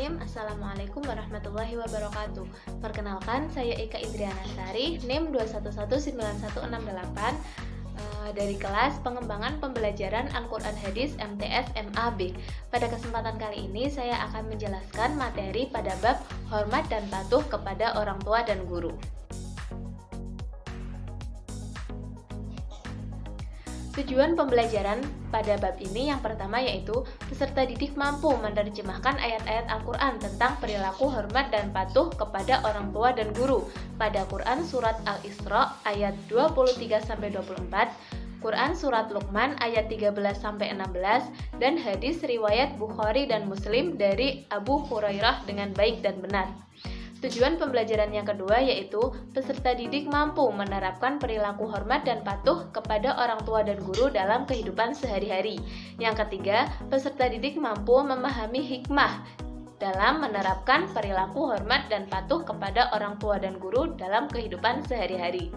Bismillahirrahmanirrahim. Assalamualaikum warahmatullahi wabarakatuh. Perkenalkan, saya Eka Indriana Sari, NIM 2119168 dari kelas Pengembangan Pembelajaran Al-Quran Hadis MTS MAB. Pada kesempatan kali ini saya akan menjelaskan materi pada bab hormat dan patuh kepada orang tua dan guru. Tujuan pembelajaran pada bab ini yang pertama yaitu peserta didik mampu menerjemahkan ayat-ayat Al-Quran tentang perilaku hormat dan patuh kepada orang tua dan guru pada Quran Surat Al-Isra ayat 23-24, Quran Surat Luqman ayat 13-16, dan hadis riwayat Bukhari dan Muslim dari Abu Hurairah dengan baik dan benar. Tujuan pembelajaran yang kedua yaitu peserta didik mampu menerapkan perilaku hormat dan patuh kepada orang tua dan guru dalam kehidupan sehari-hari. Yang ketiga, peserta didik mampu memahami hikmah dalam menerapkan perilaku hormat dan patuh kepada orang tua dan guru dalam kehidupan sehari-hari.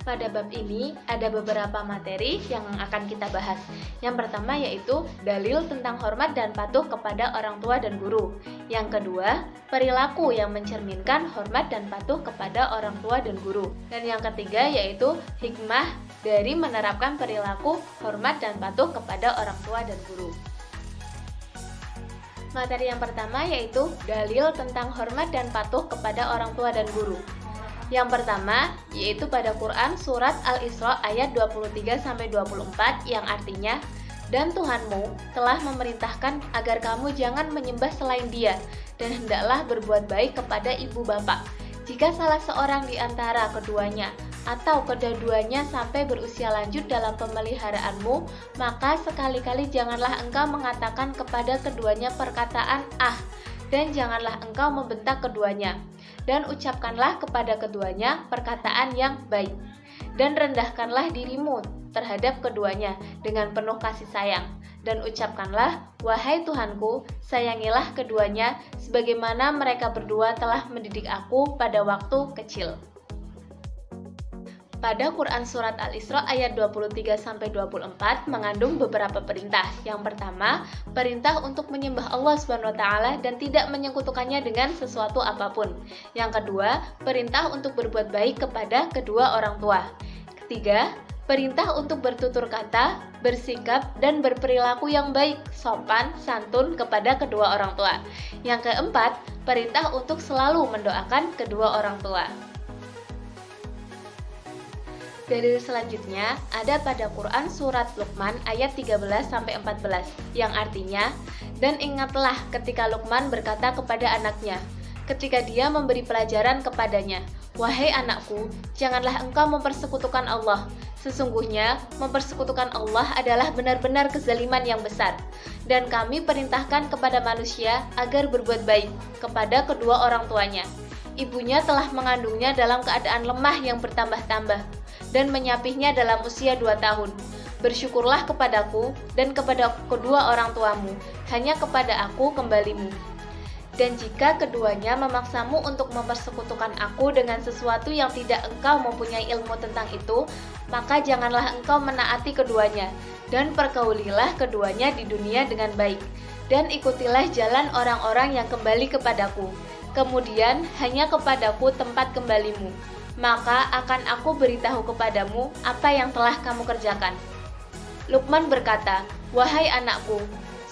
Pada bab ini ada beberapa materi yang akan kita bahas. Yang pertama yaitu dalil tentang hormat dan patuh kepada orang tua dan guru. Yang kedua, perilaku yang mencerminkan hormat dan patuh kepada orang tua dan guru. Dan yang ketiga yaitu hikmah dari menerapkan perilaku hormat dan patuh kepada orang tua dan guru. Materi yang pertama yaitu dalil tentang hormat dan patuh kepada orang tua dan guru. Yang pertama, yaitu pada Quran Surat Al-Isra ayat 23-24 yang artinya, "Dan Tuhanmu telah memerintahkan agar kamu jangan menyembah selain Dia, dan hendaklah berbuat baik kepada ibu bapak. Jika salah seorang di antara keduanya atau kedua-duanya sampai berusia lanjut dalam pemeliharaanmu, maka sekali-kali janganlah engkau mengatakan kepada keduanya perkataan 'ah', dan janganlah engkau membentak keduanya. Dan ucapkanlah kepada keduanya perkataan yang baik. Dan rendahkanlah dirimu terhadap keduanya dengan penuh kasih sayang. Dan ucapkanlah, wahai Tuhanku, sayangilah keduanya sebagaimana mereka berdua telah mendidik aku pada waktu kecil." Pada Quran Surat Al-Isra ayat 23-24 mengandung beberapa perintah. Yang pertama, perintah untuk menyembah Allah SWT dan tidak menyekutukannya dengan sesuatu apapun. Yang kedua, perintah untuk berbuat baik kepada kedua orang tua. Ketiga, perintah untuk bertutur kata, bersikap, dan berperilaku yang baik, sopan, santun kepada kedua orang tua. Yang keempat, perintah untuk selalu mendoakan kedua orang tua. Dalil selanjutnya ada pada Quran Surat Luqman ayat 13-14 yang artinya, "Dan ingatlah ketika Luqman berkata kepada anaknya, ketika dia memberi pelajaran kepadanya, 'Wahai anakku, janganlah engkau mempersekutukan Allah. Sesungguhnya mempersekutukan Allah adalah benar-benar kezaliman yang besar. Dan kami perintahkan kepada manusia agar berbuat baik kepada kedua orang tuanya. Ibunya telah mengandungnya dalam keadaan lemah yang bertambah-tambah dan menyapihnya dalam usia 2 tahun. Bersyukurlah kepadaku dan kepada kedua orang tuamu, hanya kepada aku kembalimu. Dan jika keduanya memaksamu untuk mempersekutukan aku dengan sesuatu yang tidak engkau mempunyai ilmu tentang itu, maka janganlah engkau menaati keduanya, dan pergaulilah keduanya di dunia dengan baik, dan ikutilah jalan orang-orang yang kembali kepadaku. Kemudian hanya kepadaku tempat kembalimu. Maka akan aku beritahu kepadamu apa yang telah kamu kerjakan." Luqman berkata, "Wahai anakku,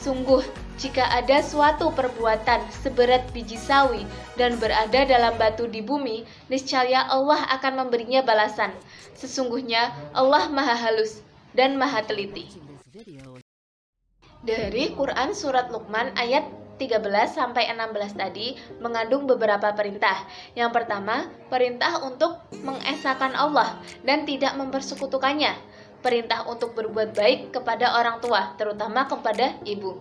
sungguh jika ada suatu perbuatan seberat biji sawi dan berada dalam batu di bumi, niscaya Allah akan memberinya balasan. Sesungguhnya Allah Maha Halus dan Maha Teliti." Dari Quran Surat Luqman ayat 13-16 tadi mengandung beberapa perintah. Yang pertama, perintah untuk mengesahkan Allah dan tidak mempersekutukannya. Perintah untuk berbuat baik kepada orang tua, terutama kepada ibu.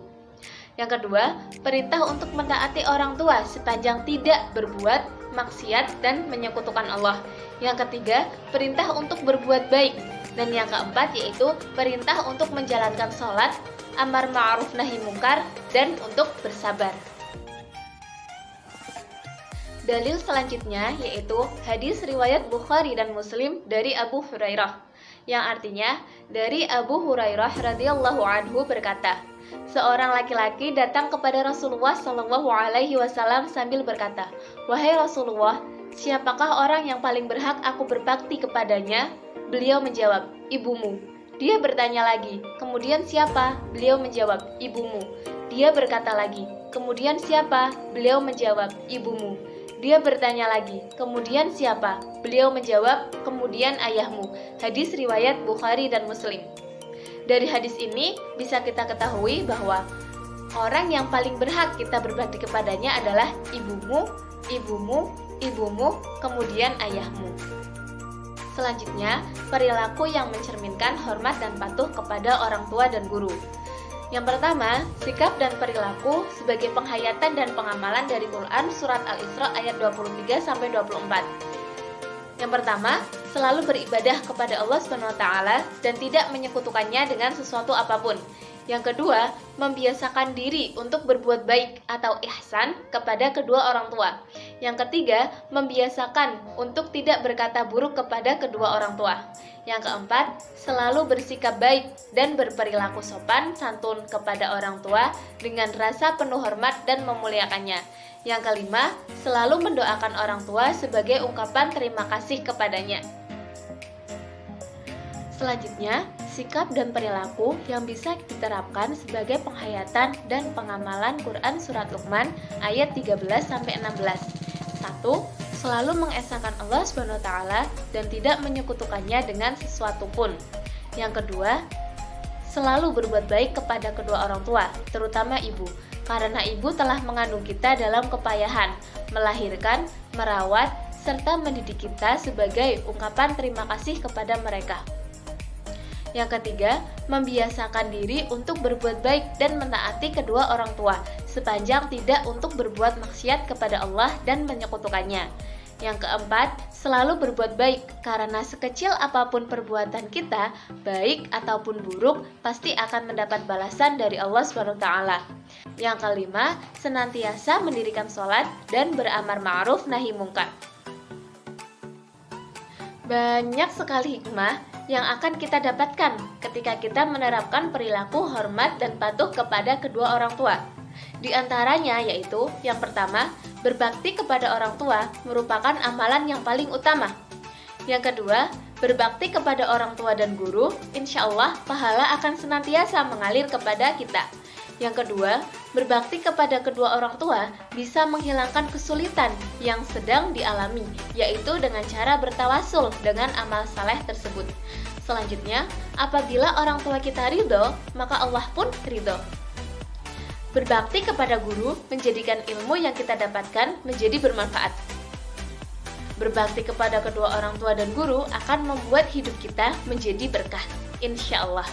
Yang kedua, perintah untuk mentaati orang tua sepanjang tidak berbuat maksiat dan menyekutukan Allah. Yang ketiga, perintah untuk berbuat baik. Dan yang keempat yaitu perintah untuk menjalankan sholat, amar ma'ruf nahi mungkar, dan untuk bersabar. Dalil selanjutnya yaitu hadis riwayat Bukhari dan Muslim dari Abu Hurairah, yang artinya dari Abu Hurairah radhiyallahu anhu berkata, Seorang laki-laki datang kepada Rasulullah Shallallahu Alaihi Wasallam sambil berkata, "Wahai Rasulullah, siapakah orang yang paling berhak aku berbakti kepadanya?" Beliau menjawab, "Ibumu." Dia bertanya lagi, "Kemudian siapa?" Beliau menjawab, "Ibumu." Dia berkata lagi, "Kemudian siapa?" Beliau menjawab, "Ibumu." Dia bertanya lagi, "Kemudian siapa?" Beliau menjawab, "Kemudian ayahmu." Hadis riwayat Bukhari dan Muslim. Dari hadis ini bisa kita ketahui bahwa orang yang paling berhak kita berbakti kepadanya adalah ibumu, ibumu, ibumu, kemudian ayahmu. Selanjutnya, perilaku yang mencerminkan hormat dan patuh kepada orang tua dan guru. Yang pertama, sikap dan perilaku sebagai penghayatan dan pengamalan dari Quran Surat Al-Isra ayat 23-24. Yang pertama, selalu beribadah kepada Allah SWT dan tidak menyekutukannya dengan sesuatu apapun. Yang kedua, membiasakan diri untuk berbuat baik atau ihsan kepada kedua orang tua. Yang ketiga, membiasakan untuk tidak berkata buruk kepada kedua orang tua. Yang keempat, selalu bersikap baik dan berperilaku sopan santun kepada orang tua dengan rasa penuh hormat dan memuliakannya. Yang kelima, selalu mendoakan orang tua sebagai ungkapan terima kasih kepadanya. Selanjutnya, sikap dan perilaku yang bisa diterapkan sebagai penghayatan dan pengamalan Quran Surat Luqman ayat 13-16. 1. Selalu mengesahkan Allah SWT dan tidak menyekutukannya dengan sesuatu pun. Yang kedua, selalu berbuat baik kepada kedua orang tua, terutama ibu, karena ibu telah mengandung kita dalam kepayahan, melahirkan, merawat, serta mendidik kita sebagai ungkapan terima kasih kepada mereka. Yang ketiga, membiasakan diri untuk berbuat baik dan mentaati kedua orang tua, sepanjang tidak untuk berbuat maksiat kepada Allah dan menyekutukannya. Yang keempat, selalu berbuat baik, karena sekecil apapun perbuatan kita, baik ataupun buruk, pasti akan mendapat balasan dari Allah SWT. Yang kelima, senantiasa mendirikan sholat dan beramar ma'ruf nahi mungkar. Banyak sekali hikmah yang akan kita dapatkan ketika kita menerapkan perilaku hormat dan patuh kepada kedua orang tua. Di antaranya yaitu, yang pertama, berbakti kepada orang tua merupakan amalan yang paling utama. Yang kedua, berbakti kepada orang tua dan guru, insya Allah pahala akan senantiasa mengalir kepada kita. Yang kedua, berbakti kepada kedua orang tua bisa menghilangkan kesulitan yang sedang dialami, yaitu dengan cara bertawasul dengan amal saleh tersebut. Selanjutnya, apabila orang tua kita ridho, maka Allah pun ridho. Berbakti kepada guru menjadikan ilmu yang kita dapatkan menjadi bermanfaat. Berbakti kepada kedua orang tua dan guru akan membuat hidup kita menjadi berkah, insya Allah.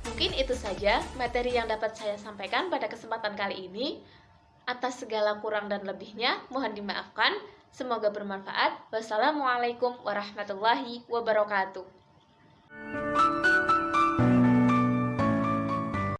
Mungkin itu saja materi yang dapat saya sampaikan pada kesempatan kali ini. Atas segala kurang dan lebihnya, mohon dimaafkan. Semoga bermanfaat. Wassalamualaikum warahmatullahi wabarakatuh.